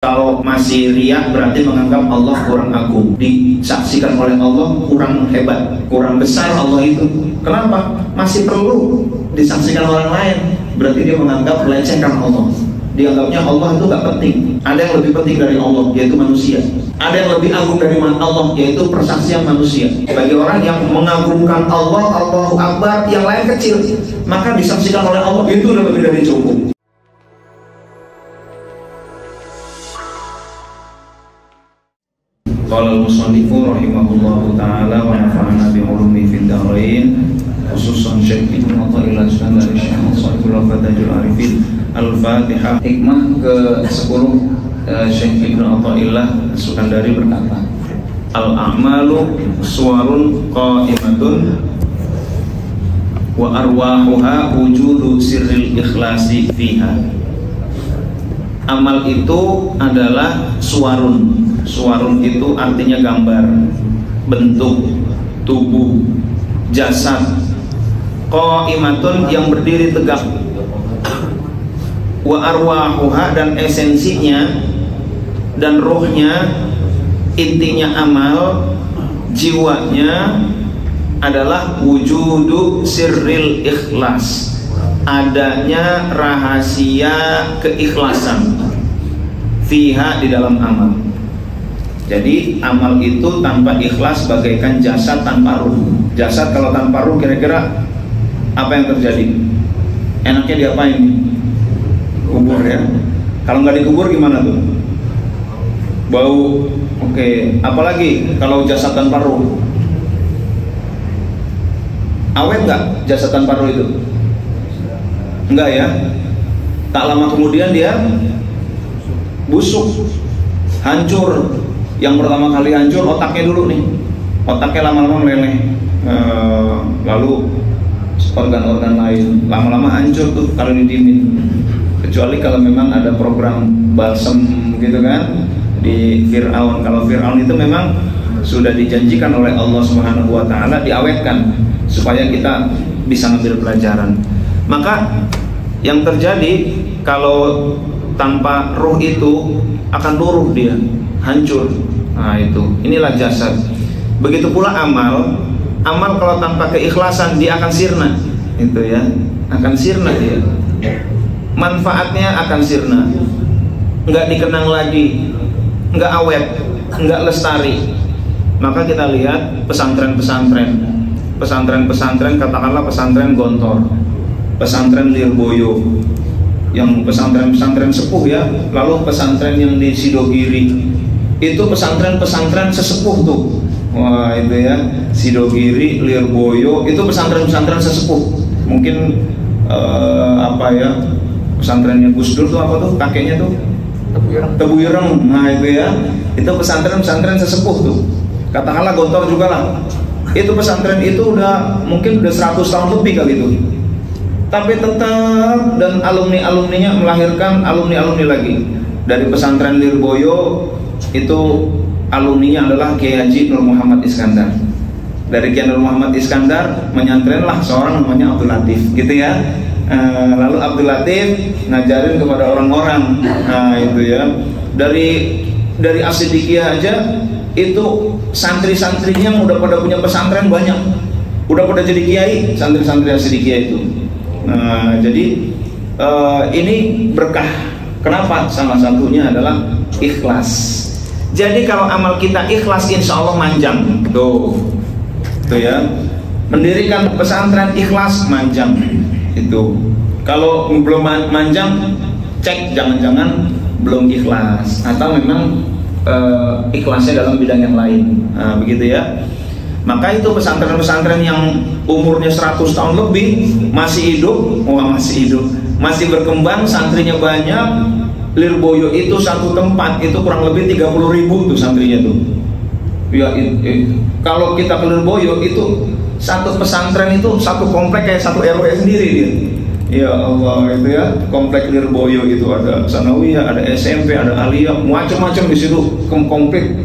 Kalau masih riya berarti menganggap Allah kurang agung, disaksikan oleh Allah kurang hebat, kurang besar Allah itu. Kenapa? Masih perlu disaksikan orang lain, berarti dia menganggap melecehkan Allah. Dianggapnya Allah itu gak penting. Ada yang lebih penting dari Allah, yaitu manusia. Ada yang lebih agung dari Allah, yaitu persaksian manusia. Bagi orang yang mengagungkan Allah, Allahu Akbar, yang lain kecil, maka disaksikan oleh Allah itu udah lebih dari cukup. Qala al-musannifu rahimahullahu ta'ala wa nafa'ana bi ulumi fid dharain, khususan Syekh Ibnu Athaillah dari Syekh Al-Fatihul Fatajul Arifin Al-Fatihah. Hikmah ke-10 Syekh Ibnu Athaillah Sukandari berkata, al-a'malu suwarun qa'imatun wa arwahuha wujudu sirril ikhlasi fiha. Amal itu adalah suwarun. Suwarun itu artinya gambar, bentuk, tubuh, jasad. Qaimatun yang berdiri tegak. Wa arwahuha dan esensinya dan rohnya, intinya amal, jiwanya adalah wujudu sirril ikhlas, adanya rahasia keikhlasan fiha di dalam amal. Jadi amal itu tanpa ikhlas bagaikan jasad tanpa ruh. Jasad kalau tanpa ruh kira-kira apa yang terjadi? Enaknya diapain? Kubur ya. Kalau nggak dikubur gimana tuh? Bau. Oke. Apalagi kalau jasad tanpa ruh? Awet nggak jasad tanpa ruh itu? Enggak ya. Tak lama kemudian dia busuk, hancur. Yang pertama kali hancur otaknya dulu nih, otaknya lama-lama meleleh, lalu organ-organ lain lama-lama hancur tuh kalau didiemin. Kecuali kalau memang ada program balsem gitu kan di Fir'aun. Kalau Fir'aun itu memang sudah dijanjikan oleh Allah Subhanahu wa Ta'ala diawetkan supaya kita bisa ngambil pelajaran. Maka yang terjadi kalau tanpa ruh itu akan luruh dia, hancur. Nah itu, inilah jasad. Begitu pula amal. Amal kalau tanpa keikhlasan dia akan sirna. Itu ya, akan sirna dia. Manfaatnya akan sirna, nggak dikenang lagi, nggak awet, nggak lestari. Maka kita lihat pesantren-pesantren, katakanlah pesantren Gontor, pesantren Lirboyo, yang pesantren-pesantren sepuh ya, lalu pesantren yang di Sidogiri, itu pesantren-pesantren sesepuh tuh. Wah itu ya, Sidogiri, Lirboyo, itu pesantren-pesantren sesepuh. Mungkin apa ya, pesantrennya Gus Dur tuh apa tuh, kakeknya tuh Tebu Ireng. Nah itu ya, itu pesantren-pesantren sesepuh tuh. Katakanlah Gontor juga lah. Itu pesantren itu mungkin udah 100 tahun lebih kali itu. Tapi tetap dan alumni-alumninya melahirkan alumni-alumni lagi. Dari pesantren Lirboyo itu alumninya adalah Kiai Haji Nur Muhammad Iskandar. Dari Kiai Nur Muhammad Iskandar menyantrenlah seorang namanya Abdul Latif, gitu ya. Lalu Abdul Latif ngajarin kepada orang-orang. Nah itu ya. Dari Asidikiyah aja itu santri-santrinya udah pada punya pesantren banyak. Udah pada jadi kiai santri-santri Asidikiyah itu. Nah, jadi ini berkah. Kenapa? Salah satunya adalah ikhlas. Jadi kalau amal kita ikhlas, insya Allah manjang. Tuh ya. Mendirikan pesantren ikhlas, manjang. Itu. Kalau belum manjang, cek jangan-jangan belum ikhlas atau memang ikhlasnya dalam bidang yang lain. Nah, begitu ya. Maka itu pesantren-pesantren yang umurnya 100 tahun lebih masih hidup, masih berkembang, santrinya banyak. Lirboyo itu satu tempat itu kurang lebih 30.000 tuh santrinya tuh. Ya, kalau kita ke Lirboyo itu satu pesantren itu satu komplek kayak satu RW sendiri dia. Ya Allah itu ya, komplek Lirboyo itu ada Sanawiyah, ada SMP, ada Aliyah, macam-macam di situ, komplek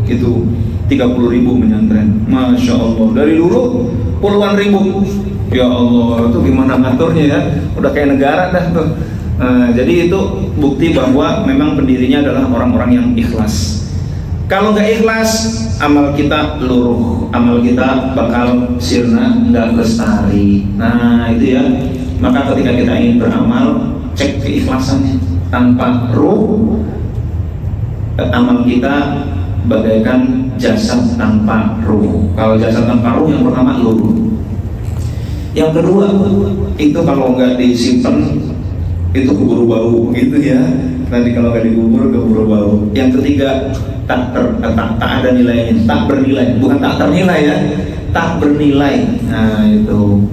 gitu. 30.000 menyantren, Masya Allah. Dari dulu puluhan ribu. Ya Allah, itu gimana ngaturnya ya? Udah kayak negara dah tuh. Jadi itu bukti bahwa memang pendirinya adalah orang-orang yang ikhlas. Kalau nggak ikhlas, amal kita luruh, amal kita bakal sirna, nggak lestari. Nah itu ya. Maka ketika kita ingin beramal, cek keikhlasannya. Tanpa ruh, amal kita bagaikan jasad tanpa ruh. Kalau jasad tanpa ruh, yang pertama luruh. Yang kedua, itu kalau nggak disimpan, itu keburu bau gitu ya. Nanti kalau nggak dikubur, keburu bau. Yang ketiga, tak ada nilainya, tak bernilai, bukan tak ternilai ya, tak bernilai. Nah itu.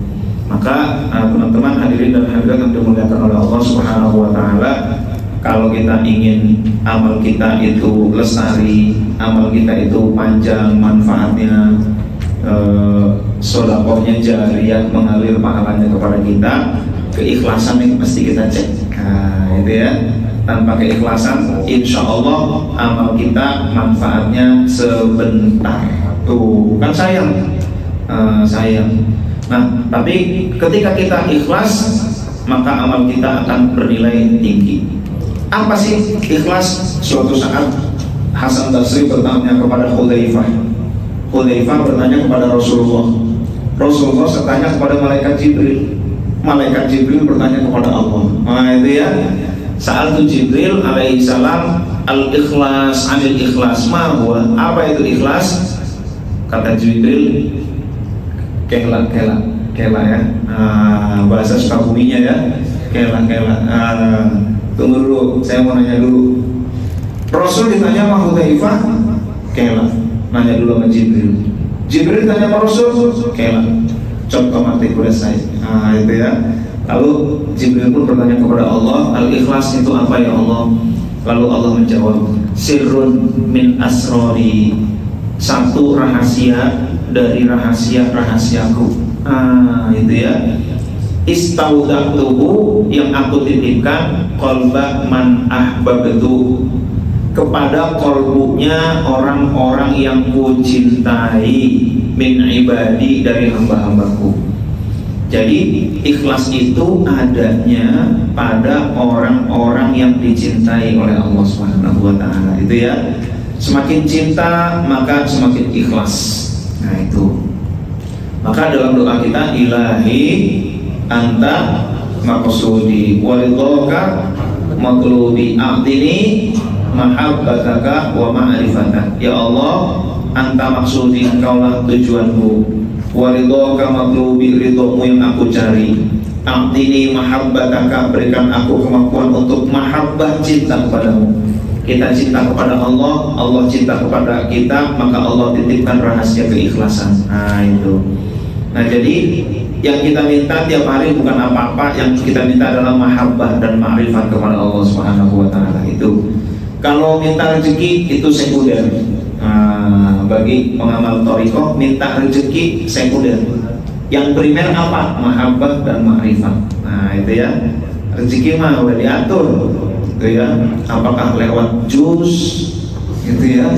Maka teman-teman hadirin dan hadirat yang dimuliakan oleh Allah Subhanahu wa Ta'ala, kalau kita ingin amal kita itu lestari, amal kita itu panjang manfaatnya, sedekahnya jariyah mengalir pahalanya kepada kita, keikhlasan yang mesti kita cek. Nah itu ya. Tanpa keikhlasan, insya Allah amal kita manfaatnya sebentar. Tuh kan sayang, sayang. Nah, tapi ketika kita ikhlas, maka amal kita akan bernilai tinggi. Apa sih ikhlas? Suatu saat Hasan Basri bertanya kepada Hudzaifah. Hudzaifah bertanya kepada Rasulullah. Rasulullah bertanya kepada malaikat Jibril. Malaikat Jibril bertanya kepada Allah. Nah itu ya. Sa'altu Jibril alaihi salam al-ikhlas anil ikhlas ma huwa. Apa itu ikhlas? Kata Jibril, kela ya, bahasa Sukabuminya ya, kela. Tunggu dulu, saya mau nanya dulu. Rasul ditanya sama Hudzaifah, kela. Nanya dulu sama Jibril. Jibril tanya sama Rasul, kela. Contoh mati kuda saya. Itu ya. Lalu Jibril pun bertanya kepada Allah, al-ikhlas itu apa ya Allah? Lalu Allah menjawab, sirrun min asrori, satu rahasia dari rahasia-rahasiaku. Itu ya. Istaudatuhu, yang aku titipkan, qalba man ahbabtu, kepada kolbunya orang-orang yang kucintai, min ibadi, dari hamba-hambaku. Jadi ikhlas itu adanya pada orang-orang yang dicintai oleh Allah Subhanahu wa Ta'ala. Itu ya. Semakin cinta maka semakin ikhlas. Nah itu. Maka dalam doa kita, ilahi anta maqsudi walidhoka matlubi a'tini mahabbataka wa ma'rifatak. Ya Allah, anta maksudi, engkaulah tujuanku, waridhoka matlubi, ridhomu yang aku cari, a'tini mahabbataka, berikan aku kemampuan untuk mahabbah, cinta kepadamu. Kita cinta kepada Allah, Allah cinta kepada kita, maka Allah titipkan rahasia keikhlasan. Nah itu. Nah jadi yang kita minta tiap hari bukan apa-apa, yang kita minta adalah mahabbah dan ma'rifat kepada Allah Subhanahu wa Ta'ala. Itu. Kalau minta rezeki itu sekunder. Bagi pengamal thariqah, minta rezeki sekunder. Yang primer apa? Mahabbah dan ma'rifat. Nah itu ya. Rezeki mah udah diatur. Gitu ya. Apakah lewat jus, gitu ya?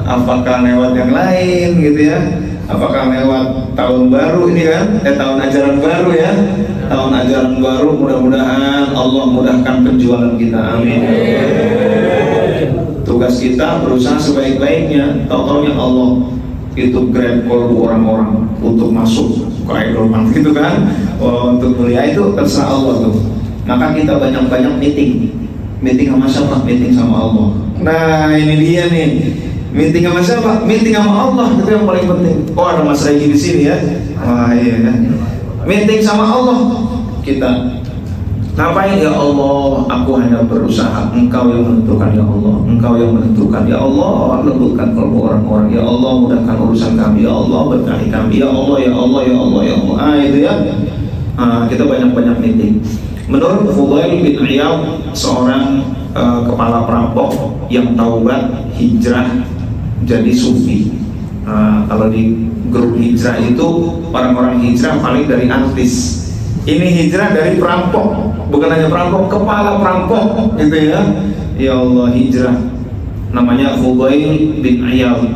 Apakah lewat yang lain, gitu ya? Apakah lewat tahun baru ini kan? Tahun ajaran baru ya. Tahun ajaran baru, mudah-mudahan Allah mudahkan penjualan kita. Amin. Tugas kita berusaha sebaik-baiknya. Tahu-taunya Allah itu grab kolbu orang-orang untuk masuk ke Eropa gitu kan. Untuk mulia itu terserah Allah tuh. Maka kita banyak-banyak meeting sama siapa? Meeting sama Allah. Nah ini dia nih, meeting sama siapa? Meeting sama Allah, itu yang paling penting. Oh ada Mas Regi di sini ya. Wah iya ya. Meeting sama Allah kita. Ngapain ya Allah? Aku hanya berusaha. Engkau yang menentukan ya Allah. Engkau yang menentukan ya Allah. Lembutkan kalbu orang-orang ya Allah. Mudahkan urusan kami ya Allah. Berkahi kami ya Allah ya Allah ya Allah ya Allah. Itu ya. Kita banyak-banyak meeting. Menurut Fudail bin Iyad, seorang kepala perampok yang taubat hijrah jadi sufi. Kalau di grup hijrah itu orang-orang hijrah paling dari artis. Ini hijrah dari perampok, bukan hanya perampok, kepala perampok, gitu ya. Ya Allah, hijrah. Namanya Fudail bin Iyad.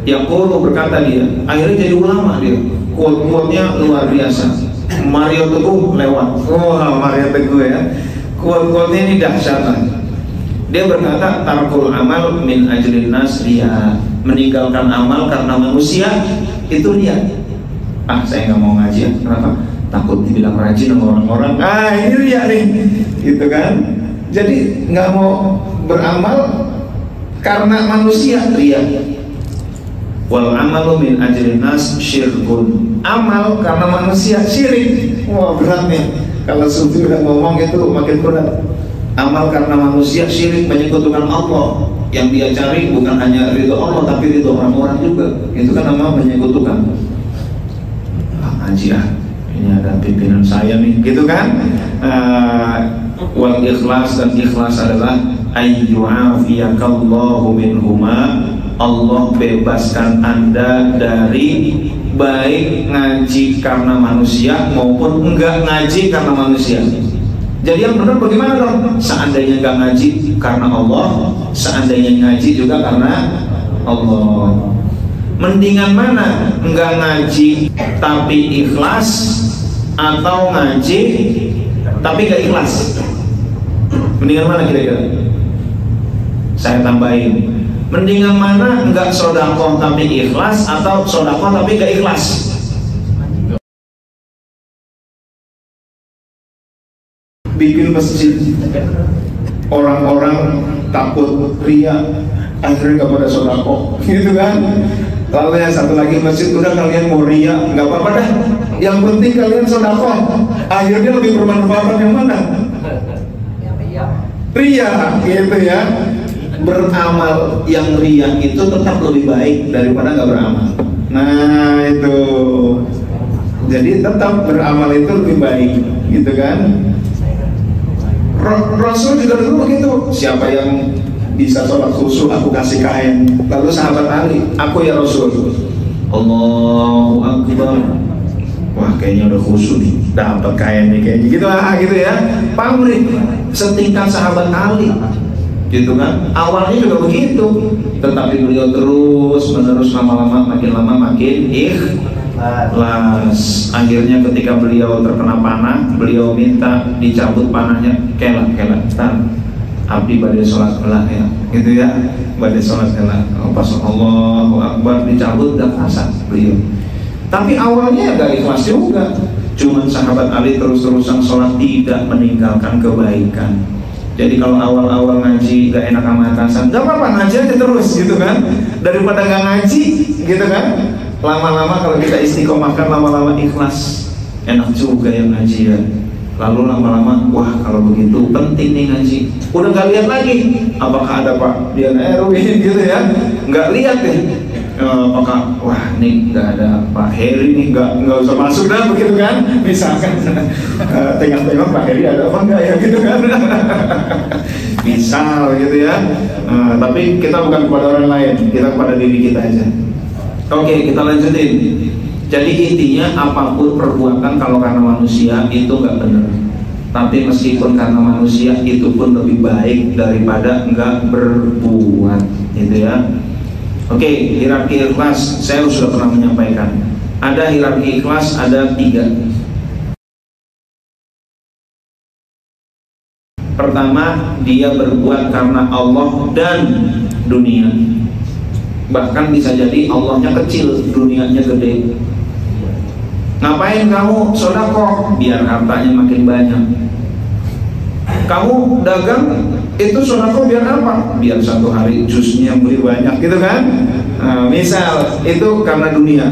Yaqulu, berkata dia, akhirnya jadi ulama dia. Quote-quote-nya luar biasa. Mario Teguh lewat. Wah, Mario Teguh ya. Quote-quote ini dahsyat. Dia berkata, tarkul amal min ajlin nas riya, meninggalkan amal karena manusia itu riya. Saya nggak mau ngaji, kenapa? Takut dibilang rajin sama orang-orang. Ini riya nih, gitu kan? Jadi nggak mau beramal karena manusia, riya. Wal amalu min ajlin nas syirkun, amal karena manusia syirik. Wah, berat nih. Kalau sufi udah ngomong itu makin berat. Amal karena manusia syirik, menyekutukan Allah. Yang dia cari bukan hanya ridho Allah, tapi ridho orang-orang juga. Itu kan nama menyekutukan. Ngaji ini ada pimpinan saya nih, gitu kan? Wal ikhlas, dan ikhlas adalah ayyu'afiyakallahu minhuma, Allah bebaskan Anda dari baik ngaji karena manusia maupun enggak ngaji karena manusia. Jadi yang benar bagaimana dong? Seandainya enggak ngaji karena Allah, seandainya ngaji juga karena Allah. Mendingan mana? Enggak ngaji tapi ikhlas, atau ngaji tapi enggak ikhlas? Mendingan mana kira-kira? Saya tambahin, mendingan mana? Enggak sodakoh tapi ikhlas, atau sodakoh tapi enggak ikhlas? Bikin masjid, orang-orang takut ria, akhirnya gak pada sodakoh, gitu kan? Lalu yang satu lagi masjid, udah kalian mau ria, nggak apa-apa dah, yang penting kalian sodakoh. Akhirnya lebih bermanfaat yang mana? Ria, gitu ya. Beramal yang ria itu tetap lebih baik daripada nggak beramal. Nah itu, jadi tetap beramal itu lebih baik, gitu kan? Rasul juga dulu begitu. Siapa yang bisa sholat khusyuk, aku kasih kain. Lalu sahabat Ali, aku ya Rasul. Allahu Akbar. Wah, kayaknya udah khusyuk nih, dapat kain nih kayaknya. Gitu ya. Pamrih setingkat sahabat Ali, gitu kan? Awalnya juga begitu, tetapi beliau terus menerus, lama-lama makin ikhlas. Akhirnya ketika beliau terkena panah, beliau minta dicabut panahnya. Kela, tar, abdi badai sholat kelah ya, gitu ya, badai sholat kelah. Pas Allahu Akbar dicabut, gak kasar beliau. Tapi awalnya gak ikhlas juga. Cuman sahabat Ali terus-terusan sholat, tidak meninggalkan kebaikan. Jadi kalau awal-awal ngaji gak enak sama atasan, gak apa-apa, ngaji aja terus, gitu kan, daripada gak ngaji, gitu kan. Lama-lama kalau kita istiqomahkan, lama-lama ikhlas, enak juga yang ngaji ya. Lalu lama-lama, wah kalau begitu penting nih ngaji. Udah gak lihat lagi apakah ada Pak Dian Erwin, gitu ya, nggak lihat deh. Apakah wah nih nggak ada Pak Heri nih, nggak usah masuk dah, begitu kan. Misalkan tengok-tengok Pak Heri ada apa enggak ya, gitu kan. Misal gitu ya. Tapi kita bukan kepada orang lain, kita kepada diri kita aja. Oke, kita lanjutin. Jadi intinya apapun perbuatan kalau karena manusia itu nggak benar. Tapi meskipun karena manusia itu pun lebih baik daripada nggak berbuat, gitu ya. Oke, hierarki ikhlas saya sudah pernah menyampaikan. Ada hierarki ikhlas, ada 3. Pertama, dia berbuat karena Allah dan dunia. Bahkan bisa jadi Allahnya kecil, dunianya gede. Ngapain kamu sedekah? Biar hartanya makin banyak. Kamu dagang itu sedekah biar apa? Biar satu hari jusnya yang beli banyak, gitu kan? Misal itu karena dunia.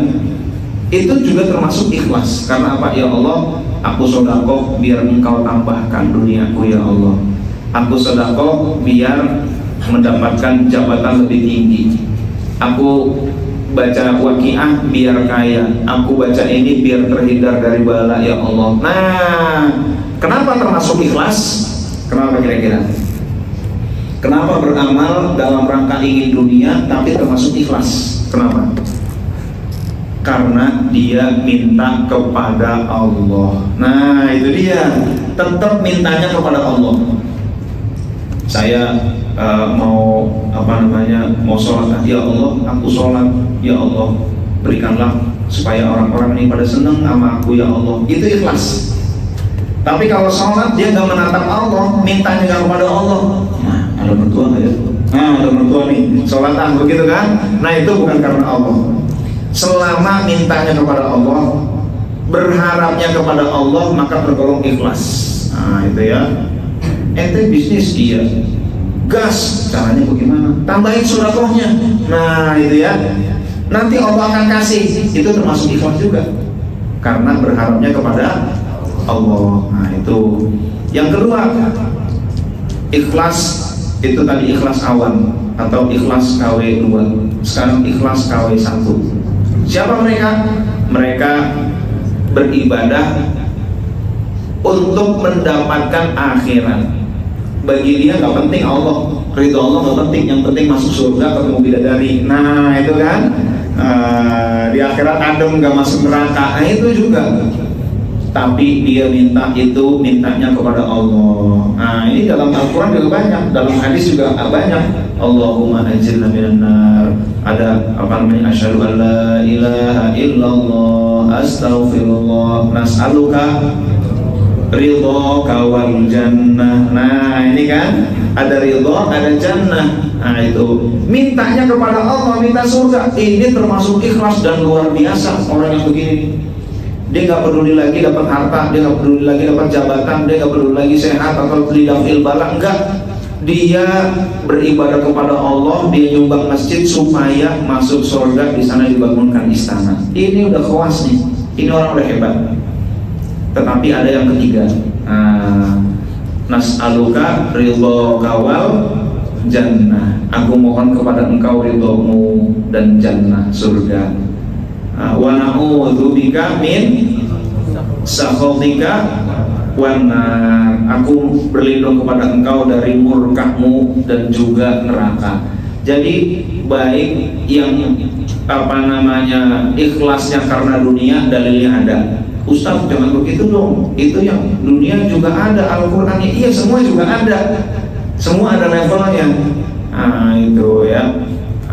Itu juga termasuk ikhlas. Karena apa? Ya Allah, aku sedekah biar engkau tambahkan duniaku ya Allah. Aku sedekah biar mendapatkan jabatan lebih tinggi. Aku baca waqiah biar kaya. Aku baca ini biar terhindar dari bala ya Allah. Nah, kenapa termasuk ikhlas? Kenapa kira-kira? Kenapa beramal dalam rangka ingin dunia tapi termasuk ikhlas? Kenapa? Karena dia minta kepada Allah. Nah, itu dia. Tetap mintanya kepada Allah. Saya mau mau sholat, ya Allah, aku sholat, ya Allah, berikanlah supaya orang-orang ini pada senang sama aku ya Allah. Itu ikhlas. Tapi kalau sholat dia nggak menatap Allah, mintanya nggak kepada Allah. Nah, ada mertua nggak ya? Nah, ada mertua nih, sholatan begitu kan? Nah, itu bukan karena Allah. Selama mintanya kepada Allah, berharapnya kepada Allah, maka tergolong ikhlas. Nah, itu ya. Ente bisnis dia, gas, caranya bagaimana? Tambahin sedekahnya. Nah, itu ya. Nanti Allah akan kasih. Itu termasuk ikhlas juga. Karena berharapnya kepada Allah. Nah, itu. Yang kedua, ikhlas itu tadi ikhlas awam atau ikhlas KW 2. Sekarang ikhlas KW 1. Siapa mereka? Mereka beribadah untuk mendapatkan akhirat. Bagi dia nggak penting Allah, ridho Allah nggak penting, yang penting masuk surga ketemu bidadari. Nah, itu kan di akhirat adem nggak masuk neraka. Nah, itu juga. Tapi dia minta itu, mintanya kepada Allah. Nah, ini dalam Al-Quran juga banyak, dalam hadis juga banyak. Allahumma ajirna minan nar. Ada apa namanya? Asyhadu an la ilaha illallah, astaghfirullah, nas'aluka ridhoka wal jannah. Nah, ini kan ada ridho, ada jannah. Nah, itu mintanya kepada Allah, minta surga. Ini termasuk ikhlas dan luar biasa orang yang begini. Dia nggak peduli lagi dapat harta, dia nggak peduli lagi dapat jabatan, dia nggak peduli lagi sehat atau lidafil bala, enggak. Dia beribadah kepada Allah, dia nyumbang masjid supaya masuk surga, di sana dibangunkan istana. Ini udah khawas nih, ini orang udah hebat. Tetapi ada yang ketiga, nas'aluka ridhoka wal jannah. Aku mohon kepada engkau ridhomu dan jannah, surga. Wa na'udzubika min sakhatika wan nar. Aku berlindung kepada engkau dari murkamu dan juga neraka. Jadi baik yang apa namanya ikhlasnya karena dunia, dalilnya ada. Ustaz jangan begitu dong, itu yang dunia juga ada Al-Qur'annya. Iya, semua juga ada, semua ada levelnya. Nah, itu ya.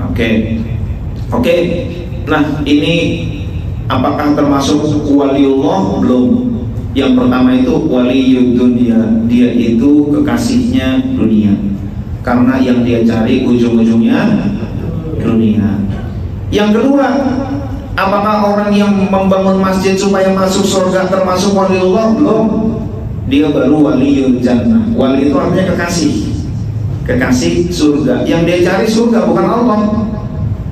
Oke. Nah, ini apakah termasuk waliullah? Belum. Yang pertama itu waliyud dunia, dia itu kekasihnya dunia. Karena yang dia cari ujung-ujungnya dunia. Yang kedua, apakah orang yang membangun masjid supaya masuk surga termasuk waliullah? Belum. Dia baru waliyul jannah. Wali itu artinya kekasih. Kekasih surga. Yang dia cari surga, bukan Allah.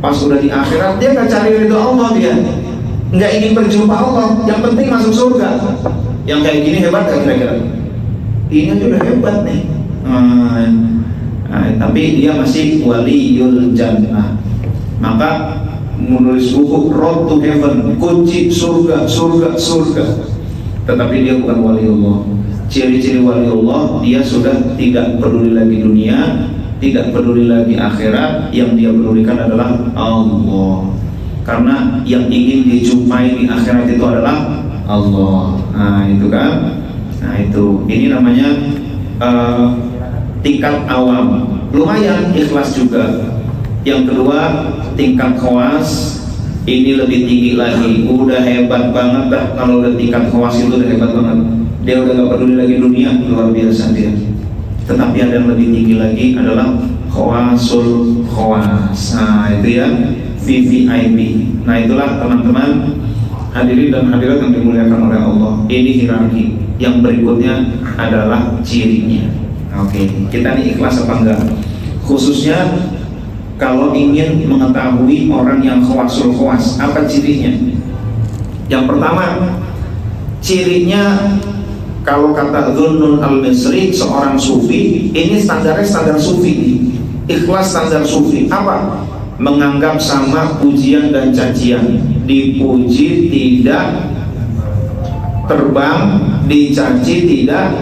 Pas sudah di akhirat dia nggak cari ridho Allah, dia nggak ingin berjumpa Allah, yang penting masuk surga. Yang kayak gini hebat kan kira-kira? Ini aja udah hebat nih. Tapi dia masih waliyul jannah. Maka menulis buku Road to Heaven, kunci surga. Tetapi dia bukan waliullah. Ciri-ciri waliullah, dia sudah tidak peduli lagi dunia, tidak peduli lagi akhirat. Yang dia pedulikan adalah Allah. Karena yang ingin dijumpai di akhirat itu adalah Allah. Nah, itu kan. Nah, itu. Ini namanya tingkat awam. Lumayan ikhlas juga. Yang kedua, tingkat khawas. Ini lebih tinggi lagi. Udah hebat banget dah. Kalau udah tingkat khawas itu udah hebat banget. Dia udah gak peduli lagi dunia, luar biasa dia. Tetapi ada yang lebih tinggi lagi adalah khawasul khawas. Nah, itu ya, VVIP. Nah, itulah teman-teman hadirin dan hadirat yang dimuliakan oleh Allah. Ini hierarki. Yang berikutnya adalah cirinya. Oke, kita nih ikhlas apa enggak? Khususnya kalau ingin mengetahui orang yang khawasul khawas, apa cirinya? Yang pertama, cirinya kalau kata Dhunnun al-Misri, seorang sufi, ini standarnya standar sufi. Ikhlas standar sufi. Apa? Menganggap sama pujian dan cacian. Dipuji tidak terbang, dicaci tidak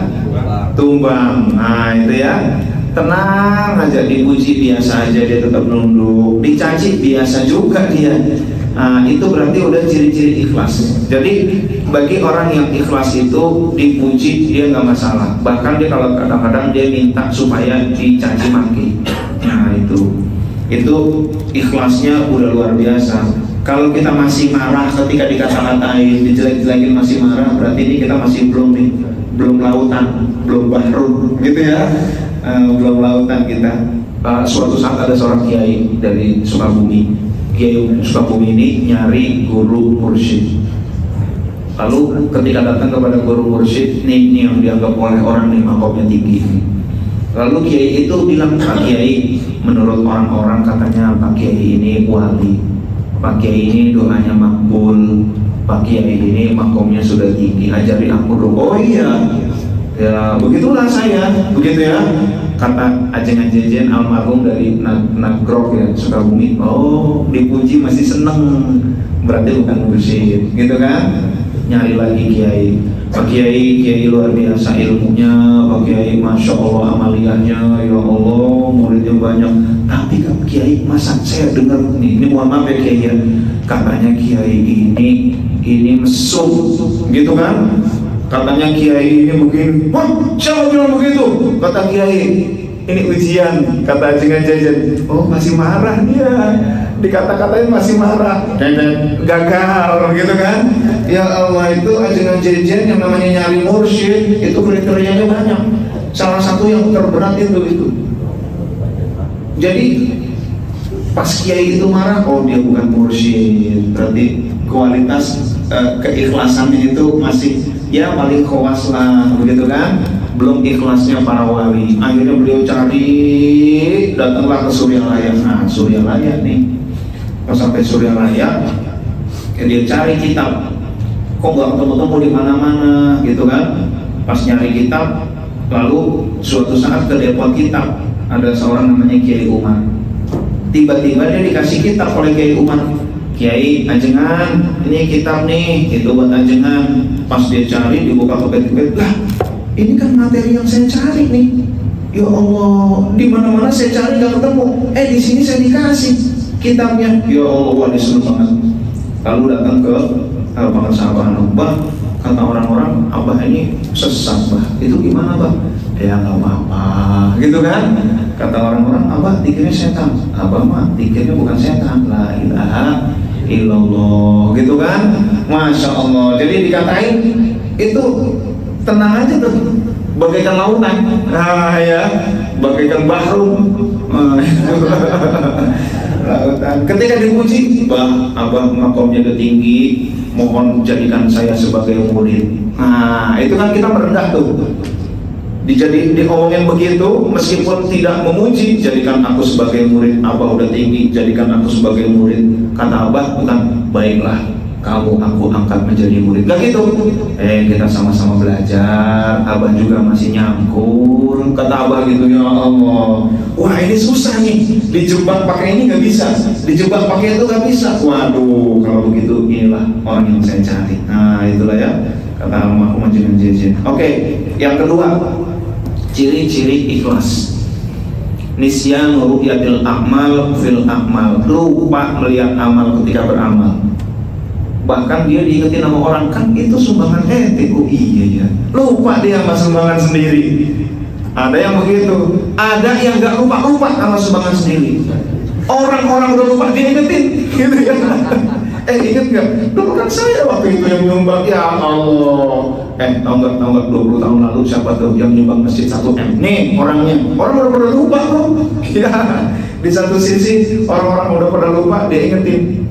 tumbang. Nah, itu ya. Tenang aja, dipuji biasa aja, dia tetap nunduk. Dicaci biasa juga dia. Nah, itu berarti udah ciri-ciri ikhlas. Jadi bagi orang yang ikhlas itu dipuji dia nggak masalah. Bahkan dia kalau kadang-kadang dia minta supaya dicaci maki. Nah, itu ikhlasnya udah luar biasa. Kalau kita masih marah ketika dikata-katain, dijelek-jelekin masih marah, berarti ini kita masih belum nih. belum lautan, belum bahrun, gitu ya. Belum lautan kita. Suatu saat ada seorang kiai dari Sukabumi. Kiai Sukabumi ini nyari guru mursyid. Lalu ketika datang kepada guru mursyid, ini yang dianggap oleh orang nih makomnya tinggi. Lalu kiai itu bilang, Pak Kiai, menurut orang-orang katanya Pak Kiai ini wali, Pak Kiai ini doanya makbul, Pak Kiai ini makomnya sudah tinggi, ajari aku dong. Oh iya, ya begitulah saya, begitu ya. Kata Ajeng Jejen almarhum dari Nagrok ya, Sukabumi. Oh, dipuji masih seneng, berarti bukan mursyid, gitu kan? Nyari lagi kiai, Pak Kiai luar biasa ilmunya, Pak Kiai masya Allah amaliyahnya, ya Allah muridnya banyak. Tapi Pak Kiai masa saya dengar ini mohon maaf ya Kiai ya, katanya Kiai ini mesum, gitu kan? Katanya Kiai ini begini. Wah, siapa bilang begitu? Kata Kiai, ini ujian, kata Ajeng Jejen. Oh, masih marah dia, dikata-katain masih marah, gagal, gitu kan? Ya Allah, itu Ajeng Jejen yang namanya nyari mursyid, itu kriterianya banyak. Salah satu yang terberat itu. Jadi pas Kiai itu marah, oh dia bukan mursyid, berarti kualitas keikhlasannya itu masih ya paling khawas lah, begitu kan? Belum ikhlasnya para wali. Akhirnya beliau cari, datanglah ke Suryalaya. Nah, Suryalaya nih, pas sampai Suryalaya, dia cari kitab. Kok nggak ketemu-temu di mana-mana, gitu kan? Pas nyari kitab, lalu suatu saat ke depot kitab ada seorang namanya Kiai Umar. Tiba-tiba dia dikasih kitab oleh Kiai Umar. Kiai, ajengan, ini kitab nih, itu buat ajengan. Pas dia cari, dibuka kepet-kepet, lah, ini kan materi yang saya cari nih. Ya Allah, di mana-mana saya cari nggak ketemu. Di sini saya dikasih kitabnya. Ya Allah, wah disuruh banget. Lalu datang ke Bang Sahabat Bah, kata orang-orang, Abah ini sesat Bah. Itu gimana Bah? Ya nggak apa-apa, gitu kan? Kata orang-orang, Abah dikirnya setan. Abah mah dikirnya bukan setan. La ilaha illallah, gitu kan? Masya Allah. Jadi dikatain itu tenang aja tuh, bagaikan lautan. Nah ya, bagaikan bahrum. Lautan. Ketika dipuji, Abah makomnya udah tinggi, mohon jadikan saya sebagai murid. Nah itu kan kita merendah tuh. Diomongin begitu, meskipun tidak memuji, jadikan aku sebagai murid. Abah udah tinggi, jadikan aku sebagai murid. Kata Abah, bukan, baiklah, kamu aku angkat menjadi murid. Gak gitu. Kita sama-sama belajar. Abah juga masih nyangkul. Kata Abah gitu, ya Allah, wah ini susah nih, dijebak pakai ini gak bisa, dijebak pakai itu gak bisa. Waduh, kalau begitu inilah orang yang saya cari. Nah itulah ya, kata almarhum Ajeng Jejen. Oke, yang kedua, ciri-ciri ikhlas. Nisyan ru'yatil a'mal fil a'mal, lupa melihat amal ketika beramal. Bahkan dia diingetin sama orang, kan itu sumbangan ente. Oh iya ya, lupa dia sama sumbangan sendiri. Ada yang begitu, ada yang gak lupa sama sumbangan sendiri. Orang-orang udah lupa dia ingetin, gitu ya. Inget gak? Dulu kan saya waktu itu yang nyumbang. Ya Allah, tahu nggak 20 tahun lalu siapa tuh yang nyumbang masjid 1M? Nih orangnya, orang udah pada lupa loh. Ya, di satu sisi orang-orang udah pada lupa, dia ingetin.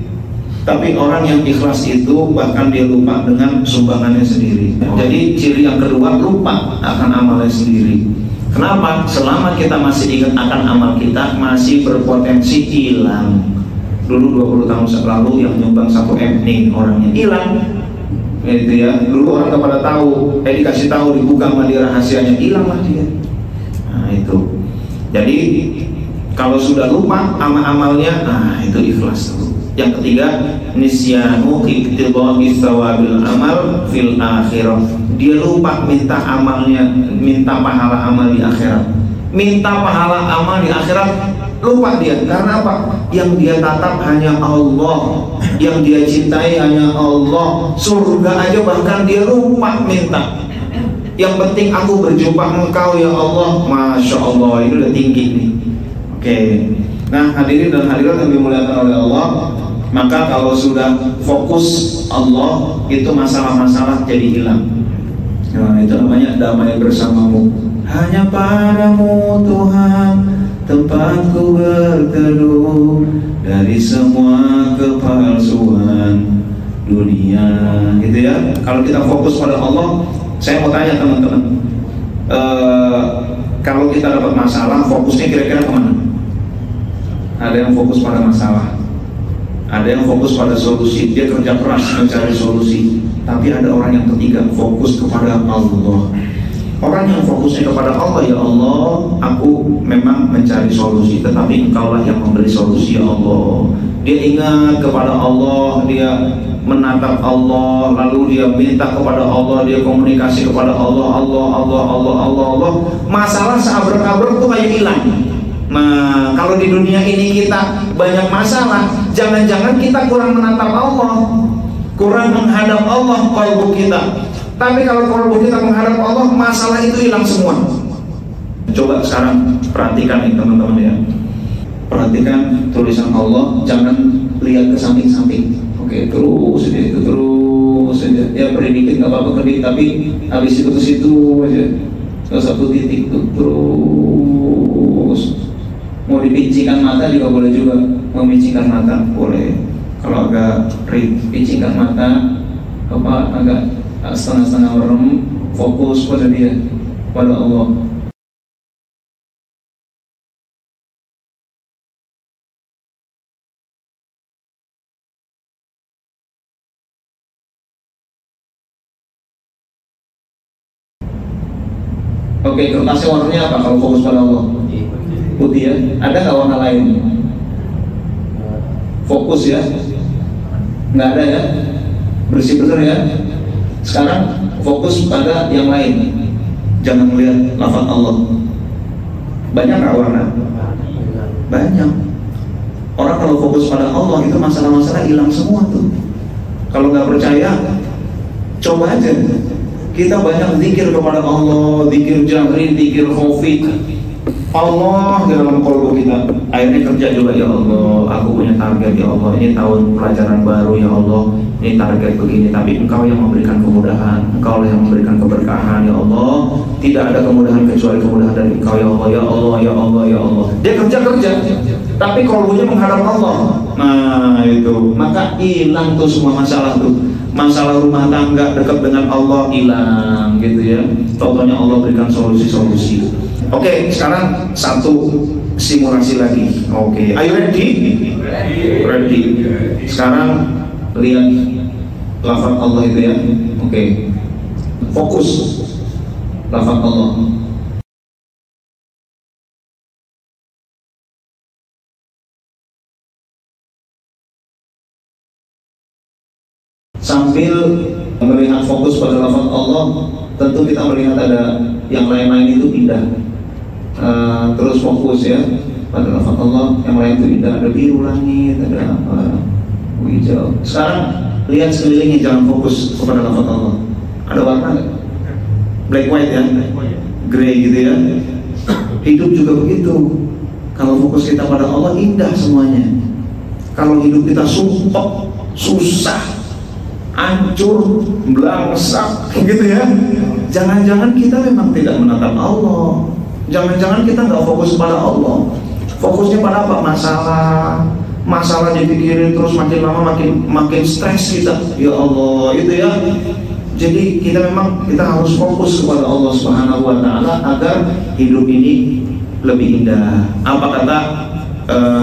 Tapi orang yang ikhlas itu bahkan dia lupa dengan sumbangannya sendiri. Jadi ciri yang kedua, lupa akan amalnya sendiri. Kenapa? Selama kita masih ingat akan amal kita, masih berpotensi hilang. Dulu 20 tahun lalu yang nyumbang 1M nih orangnya hilang. Itu ya, dulu orang kepada tahu, dikasih tahu, dibuka sama dia rahasianya, hilang lah dia. Nah itu. Jadi kalau sudah lupa amalnya, nah itu ikhlas tuh. Yang ketiga, nisyanu iqtidha'i thawabil amal fil akhirah. Dia lupa minta amalnya, minta pahala amal di akhirat. Minta pahala amal di akhirat, lupa dia. Karena apa? Yang dia tatap hanya Allah, yang dia cintai hanya Allah. Surga aja bahkan dia lupa minta. Yang penting aku berjumpa engkau ya Allah. Masya Allah, itu udah tinggi nih. Oke. Nah hadirin dan hadirat yang dimuliakan oleh Allah, maka kalau sudah fokus Allah, itu masalah-masalah jadi hilang. Nah, itu namanya damai bersamamu. Hanya padamu Tuhan tempatku berteduh dari semua kepalsuan dunia, gitu ya. Kalau kita fokus pada Allah, saya mau tanya teman-teman, kalau kita dapat masalah, fokusnya kira-kira kemana? Ada yang fokus pada masalah, ada yang fokus pada solusi, dia kerja keras mencari solusi. Tapi ada orang yang ketiga, fokus kepada Allah. Orang yang fokusnya kepada Allah, ya Allah, aku memang mencari solusi, tetapi Engkaulah yang memberi solusi, ya Allah. Dia ingat kepada Allah, dia menatap Allah, lalu dia minta kepada Allah, dia komunikasi kepada Allah, Allah. Masalah seabrek-abrek tuh kayak hilang. Nah, kalau di dunia ini kita banyak masalah, jangan-jangan kita kurang menatap Allah, kurang menghadap Allah kalbu kita. Tapi kalau kalbu kita menghadap Allah, masalah itu hilang semua. Coba sekarang perhatikan nih teman-teman ya. Perhatikan tulisan Allah, jangan lihat ke samping-samping. Oke, terus aja itu, terus aja. Ya beri dikit nggak apa-apa kedip, tapi habis itu ke situ aja. Ke satu titik tuh, terus. Mau dipincingkan mata juga boleh juga. Mau pincingkan mata boleh. Kalau agak pincingkan mata, apa agak setengah-setengah merem, fokus pada dia, pada Allah. Oke, kertasnya warnanya apa kalau fokus pada Allah? Putih ya? Ada nggak warna lain? Fokus ya? Nggak ada ya? Bersih bener ya? Sekarang fokus pada yang lain. Jangan melihat lafaz Allah. Banyak nggak warna? Banyak. Orang kalau fokus pada Allah itu masalah-masalah hilang semua tuh. Kalau nggak percaya, coba aja. Kita banyak zikir kepada Allah, zikir jahri, zikir khofit. Allah di dalam kalbu kita. Akhirnya kerja juga, ya Allah, aku punya target, ya Allah, ini tahun pelajaran baru, ya Allah, ini target begini, tapi Engkau yang memberikan kemudahan, Engkau yang memberikan keberkahan, ya Allah. Tidak ada kemudahan kecuali kemudahan dari Engkau, ya Allah, ya Allah, ya Allah, ya Allah. Dia kerja, tapi kalbunya menghadap Allah. Nah itu, maka hilang tuh semua masalah tuh. Masalah rumah tangga dekat dengan Allah hilang, gitu ya. Contohnya Allah berikan solusi-solusi. Oke, sekarang satu simulasi lagi. Oke, are you ready? Ready. Sekarang lihat lafaz Allah itu ya. Oke, fokus lafaz Allah. Sambil melihat fokus pada lafaz Allah, tentu kita melihat ada yang lain-lain itu indah. Terus fokus ya pada lafaz Allah, yang lain itu indah, ada biru langit, ada hijau. Sekarang lihat sekelilingnya, jangan fokus kepada lafaz Allah. Ada warna nggak? Black white ya, grey gitu ya. Hidup juga begitu. Kalau fokus kita pada Allah, indah semuanya. Kalau hidup kita sumpah, susah, hancur, belangsak gitu ya. Jangan-jangan kita memang tidak menatap Allah. Jangan-jangan kita nggak fokus pada Allah. Fokusnya pada apa? Masalah dipikirin terus, makin lama makin stres kita. Ya Allah, itu ya. Jadi kita harus fokus kepada Allah Subhanahu wa taala agar hidup ini lebih indah. Apa kata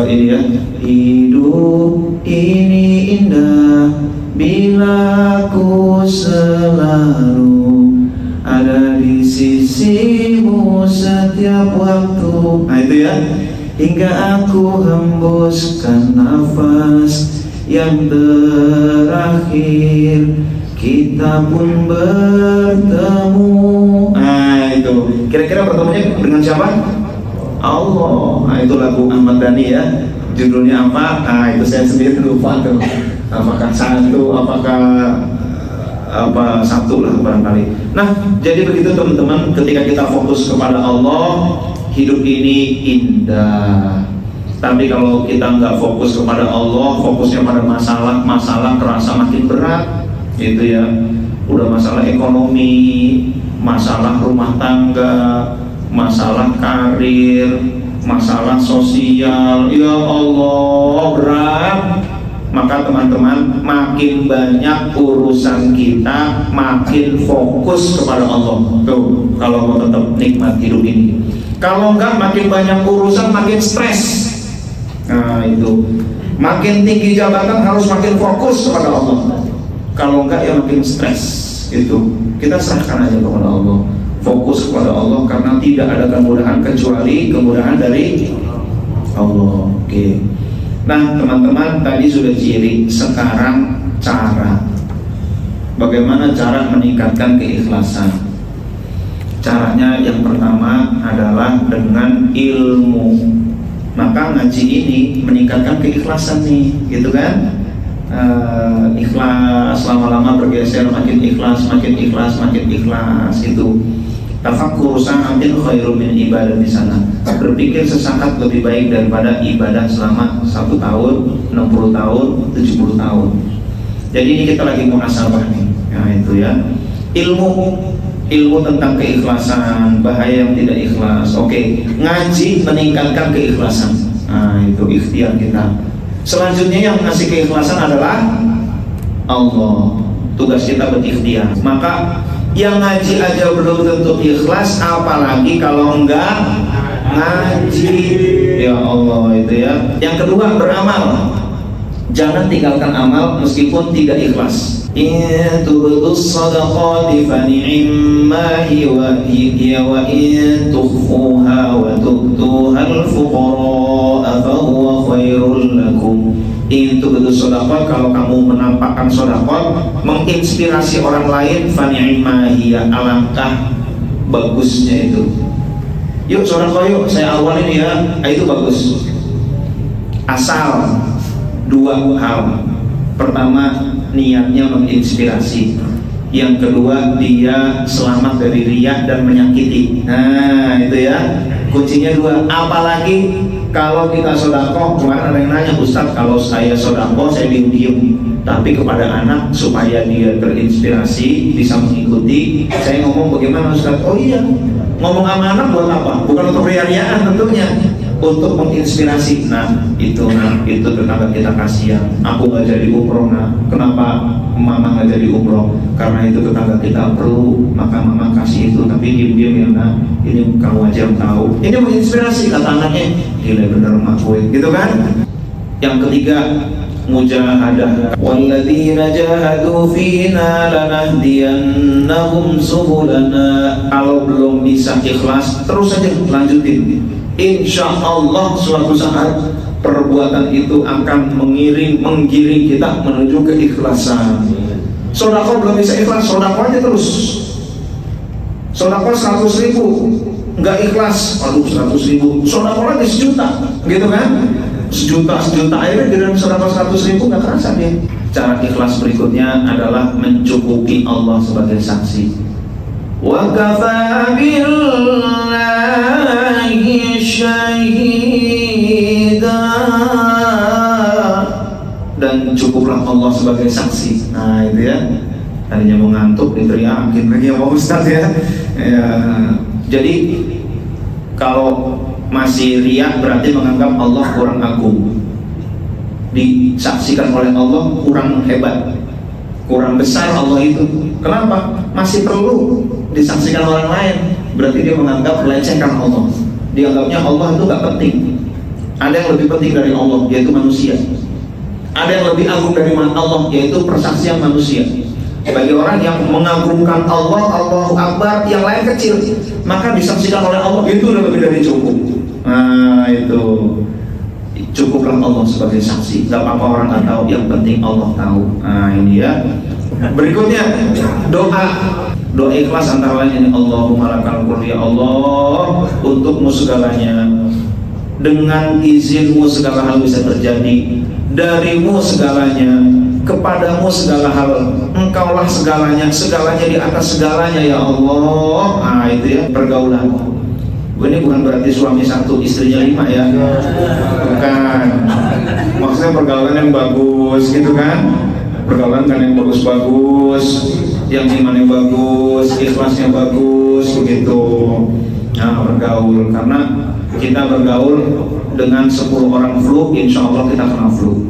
ini ya? Hidup ini indah bila ku selalu ada di sisimu setiap waktu. Nah itu ya. Hingga aku hembuskan nafas yang terakhir, kita pun bertemu. Nah itu. Kira-kira bertemunya dengan siapa? Allah. Nah itu lagu Ahmad Dhani ya. Judulnya apa? Nah itu saya sendiri lupa tuh. Apakah satu, apakah apa satu lah barangkali. Nah jadi begitu teman-teman, ketika kita fokus kepada Allah, hidup ini indah. Tapi kalau kita nggak fokus kepada Allah, fokusnya pada masalah terasa makin berat, gitu ya. Udah masalah ekonomi, masalah rumah tangga, masalah karir, masalah sosial. Ya Allah, berat. Maka teman-teman, makin banyak urusan kita, makin fokus kepada Allah. Tuh, kalau mau tetap nikmat hidup ini. Kalau enggak, makin banyak urusan, makin stres. Nah itu, makin tinggi jabatan harus makin fokus kepada Allah. Kalau enggak ya makin stres. Itu kita serahkan aja kepada Allah, fokus kepada Allah, karena tidak ada kemudahan kecuali kemudahan dari Allah. Oke. Nah teman-teman, tadi sudah ciri. Sekarang cara, bagaimana cara meningkatkan keikhlasan. Caranya yang pertama adalah dengan ilmu. Maka ngaji ini meningkatkan keikhlasan nih, gitu kan? Ikhlas, lama-lama bergeser, makin ikhlas, makin ikhlas, makin ikhlas. Itu tafakkur sa'atin khairum min ibadah di sana. Berpikir sesaat lebih baik daripada ibadah selama 1 tahun, 60 tahun, 70 tahun. Jadi ini kita lagi muhasabah nih. Nah itu ya, ilmu tentang keikhlasan, bahaya yang tidak ikhlas. Oke, ngaji meningkatkan keikhlasan. Nah itu ikhtiar kita. Selanjutnya yang ngasih keikhlasan adalah Allah. Tugas kita berikhtiar. Maka yang ngaji aja belum tentu ikhlas, apalagi kalau enggak ngaji. Ya Allah, itu ya. Yang kedua, beramal. Jangan tinggalkan amal meskipun tidak ikhlas. In tubdus sadaqati fa ni'ma hiya wa in tukhfuha wa tu'tuha al-fuqara fa huwa khairul lakum. In tubdus sadaqat, kalau kamu menampakkan sedekah, menginspirasi orang lain, fa ni'ma hiya, alangkah bagusnya itu. Yuk sedekah yuk, saya awalin ya. Itu bagus. Asal 2 hal. Pertama, niatnya menginspirasi. Yang kedua, dia selamat dari riya dan menyakiti. Nah itu ya, kuncinya 2. Apalagi kalau kita sedekah, kemarin ada yang nanya, Ustaz, kalau saya sedekah saya diem-diem, tapi kepada anak supaya dia terinspirasi, bisa mengikuti. Saya ngomong bagaimana Ustaz? Oh iya, ngomong sama anak buat apa? Bukan untuk riya-riyaan tentunya, untuk menginspirasi. Nah itu tetangga kita kasihan, aku nggak jadi umroh. Nah kenapa mama nggak jadi umroh? Karena itu tetangga kita perlu, maka mama kasih itu, tapi diam-diam ya. Nah ini kamu aja yang tahu, ini menginspirasi. Kata anaknya, gila bener emak gue, gitu kan. Yang ketiga, mujahadah. Walladzina jahadu fina lanahdiyannahum subulana. Kalau belum bisa ikhlas, terus saja lanjutin. Insya Allah suatu saat perbuatan itu akan menggiring kita menuju keikhlasan. Sedekah belum bisa ikhlas, sedekah aja terus. Sedekah 100.000 nggak ikhlas, aduh 100.000, sedekah lagi 1 juta, gitu kan? 1 juta akhirnya dengan sedekah 100.000 nggak terasa dia. Cara ikhlas berikutnya adalah mencukupi Allah sebagai saksi. Wa kafa billahi syahida, dan cukuplah Allah sebagai saksi. Nah itu ya, tadinya mau ngantuk diteriakin lagi sama Ustaz ya. Jadi kalau masih riya berarti menganggap Allah kurang agung, disaksikan oleh Allah kurang hebat, kurang besar Allah itu. Kenapa? Masih perlu disaksikan orang lain, berarti dia menganggap melecehkan Allah. Dianggapnya Allah itu gak penting. Ada yang lebih penting dari Allah, yaitu manusia. Ada yang lebih agung dari Allah, yaitu persaksian manusia. Bagi orang yang mengagungkan Allah, Allahu Akbar, yang lain kecil, maka disaksikan oleh Allah, itu udah lebih dari cukup. Nah itu, cukuplah Allah sebagai saksi. Gak apa-apa orang gak tahu, yang penting Allah tahu. Nah ini ya. Berikutnya, doa ikhlas antara lain ini, Allahumma lakal qul, ya Allah, untukmu segalanya, dengan izinmu segala hal bisa terjadi, darimu segalanya, kepadamu segala hal, engkaulah segalanya, segalanya di atas segalanya ya Allah. Nah itu ya, pergaulan. Ini bukan berarti suami 1 istrinya 5 ya, bukan. Maksudnya pergaulan yang bagus gitu kan, pergaulan kan yang bagus-bagus. yang imannya bagus, ikhlasnya bagus, begitu. Nah, bergaul, karena kita bergaul dengan 10 orang flu, insya Allah kita kena flu.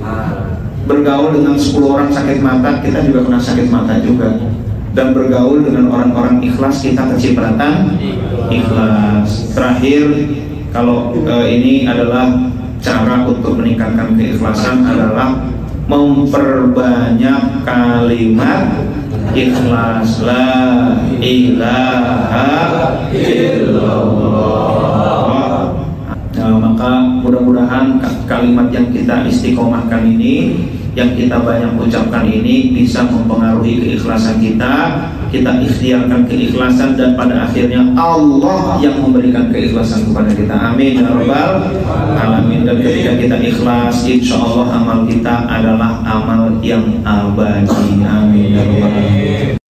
Bergaul dengan 10 orang sakit mata, kita juga kena sakit mata juga. Dan bergaul dengan orang-orang ikhlas, kita kecipratan ikhlas. Terakhir, kalau ini adalah cara untuk meningkatkan keikhlasan adalah memperbanyak kalimat ikhlas, la ilaha illallah. Nah, maka mudah-mudahan kalimat yang kita istiqomahkan ini, yang kita banyak ucapkan ini bisa mempengaruhi keikhlasan kita. Kita ikhtiarkan keikhlasan dan pada akhirnya Allah yang memberikan keikhlasan kepada kita. Amin ya rabbal alamin. Dan ketika kita ikhlas, insya Allah amal kita adalah amal yang abadi. Amin ya rabbal alamin.